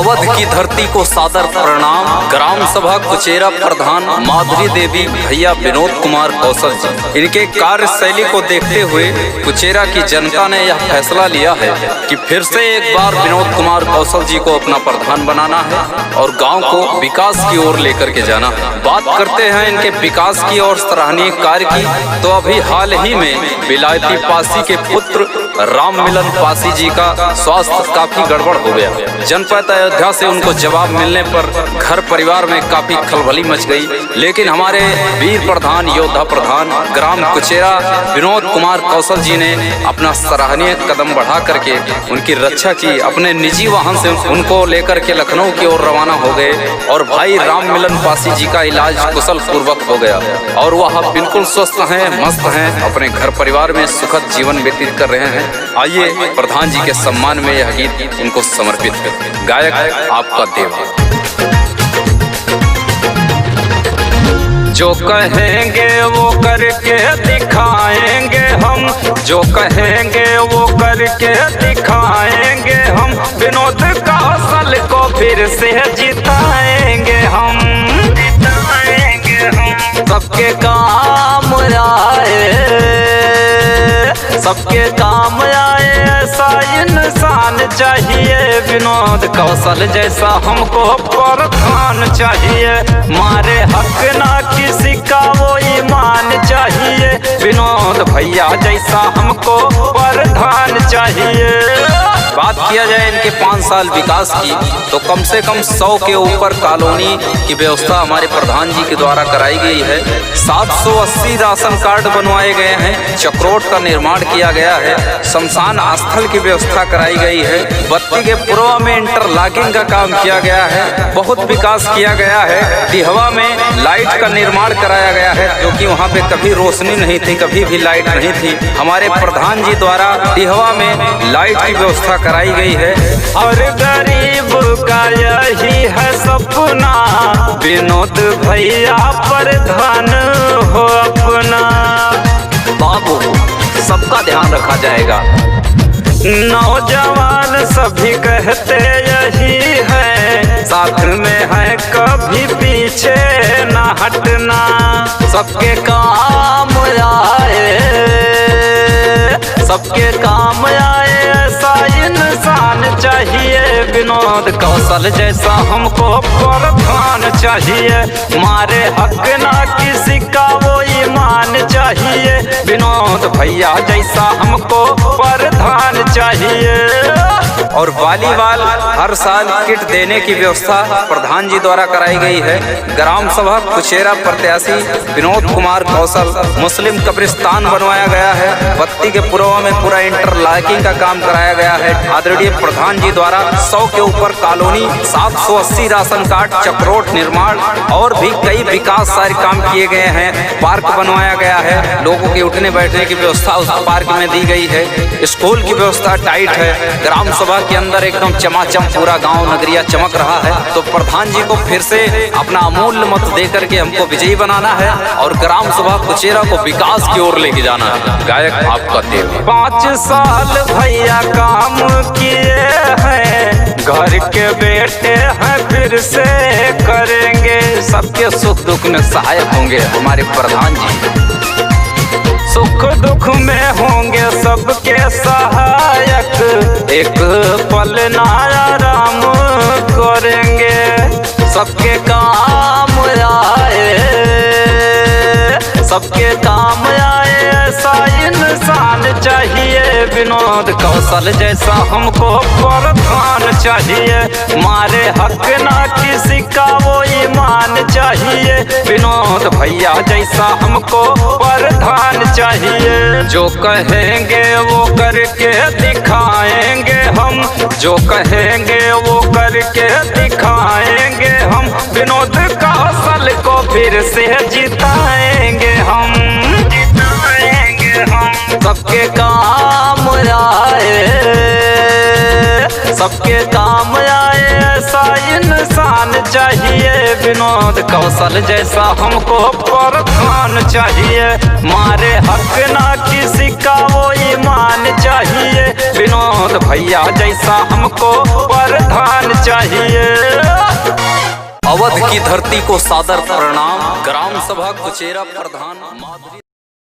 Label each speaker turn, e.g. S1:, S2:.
S1: अवध की धरती को सादर प्रणाम। ग्राम सभा कुचेरा प्रधान माधुरी देवी भैया विनोद कुमार कौशल जी, इनके कार्यशैली को देखते हुए कुचेरा की जनता ने यह फैसला लिया है कि फिर से एक बार विनोद कुमार कौशल जी को अपना प्रधान बनाना है और गांव को विकास की ओर लेकर के जाना है। बात करते हैं इनके विकास की और सराहनीय कार्य की, तो अभी हाल ही में विलायती पासी के पुत्र राम मिलन पासी जी का स्वास्थ्य काफी गड़बड़ हो गया। जनपद अयोध्या से उनको जवाब मिलने पर घर परिवार में काफी खलबली मच गई, लेकिन हमारे वीर प्रधान योद्धा प्रधान ग्राम कुचेरा विनोद कुमार कौशल जी ने अपना सराहनीय कदम बढ़ा करके उनकी रक्षा की। अपने निजी वाहन से उनको लेकर के लखनऊ की ओर रवाना हो गए और भाई राम मिलन पासी जी का इलाज कुशल पूर्वक हो गया और वह बिल्कुल स्वस्थ हैं, मस्त हैं, अपने घर परिवार में सुखद जीवन व्यतीत कर रहे हैं। आइए प्रधान जी के सम्मान में यह गीत उनको समर्पित है। गायक आपका देवा।
S2: जो कहेंगे वो करके दिखाएंगे हम, जो कहेंगे वो करके दिखाएंगे हम, विनोद कौशल को फिर से जिताएंगे हम, जिताएंगे हम। सबके काम आए, सबके काम आए ऐसा इंसान चाहिए, विनोद कौशल जैसा हमको प्रधान चाहिए। मारे हक ना किसी का वो ईमान चाहिए, विनोद भैया जैसा हमको प्रधान चाहिए।
S1: बात किया जाए इनके 5 साल विकास की, तो कम से कम 100 के ऊपर कॉलोनी की व्यवस्था हमारे प्रधान जी के द्वारा कराई गई है। 780 राशन कार्ड बनवाए गए हैं, चक्रोट का निर्माण किया गया है, शमशान स्थल की व्यवस्था कराई गई है, बत्ती के पूर्व में इंटरलॉकिंग का काम किया गया है, बहुत विकास किया गया है। दिहवा में लाइट का निर्माण कराया गया है, जो कि वहाँ पे कभी रोशनी नहीं थी, कभी भी लाइट नहीं थी। हमारे प्रधान जी द्वारा दिहवा में लाइट की व्यवस्था कराई गई है।
S2: और गरीब का यही है सपना, विनोद भैया प्रधान हो अपना।
S1: बाबू सबका ध्यान रखा जाएगा।
S2: नौजवान सभी कहते यही है, साथ में है कभी पीछे न हटना।
S1: सबके काम आए, सबके काम आए ऐसा इंसान चाहिए, विनोद कौशल जैसा हमको प्रधान चाहिए। मारे हक ना किसी का वो ईमान चाहिए, विनोद भैया जैसा हमको प्रधान चाहिए। और वॉलीबॉल हर साल किट देने की व्यवस्था प्रधान जी द्वारा कराई गई है। ग्राम सभा कुचेरा प्रत्याशी विनोद कुमार कौशल मुस्लिम कब्रिस्तान बनवाया गया है, बत्ती के पूर्व में पूरा इंटरलॉकिंग का काम कराया गया है। आदरणीय प्रधान जी द्वारा 100 के ऊपर कॉलोनी, 780 राशन कार्ड, चक्रोट निर्माण और भी कई विकास सारे काम किए गए हैं। पार्क बनवाया गया है, लोगों के उठने बैठने की व्यवस्था उस पार्क में दी गई है। स्कूल की व्यवस्था टाइट है। ग्राम सभा के अंदर एकदम चमाचम पूरा गांव नगरिया चमक रहा है। तो प्रधान जी को फिर से अपना अमूल्य मत देकर के हमको विजयी बनाना है और ग्राम सभा कुचेरा को विकास की ओर लेके जाना है। गायक आपका देवा।
S2: 5 साल भैया काम किए हैं, घर के बेटे हैं फिर से करेंगे।
S1: सबके सुख दुख में सहायक होंगे हमारे प्रधान जी।
S2: सुख दुख में होंगे सबके सहायक, एक पल ना आराम करेंगे।
S1: सबके काम आए, सबके काम आए ऐसा इंसान चाहिए, विनोद कौशल जैसा हमको प्रधान चाहिए। मारे हक ना किसी का वो ईमान चाहिए, विनोद भैया जैसा हमको प्रधान चाहिए।
S2: जो कहेंगे वो करके दिखाएंगे हम, जो कहेंगे वो करके दिखाएंगे हम, विनोद कौशल को फिर से जिताएंगे हम, जिताएंगे हम।
S1: सबके काम आए, सबके काम आए ऐसा इंसान चाहिए, विनोद कौशल जैसा हमको प्रधान चाहिए। मारे हक ना किसी का वो ईमान चाहिए,
S2: विनोद भैया जैसा हमको प्रधान चाहिए।
S1: अवध की धरती को सादर प्रणाम। ग्राम सभा कुचेरा प्रधान माधुरी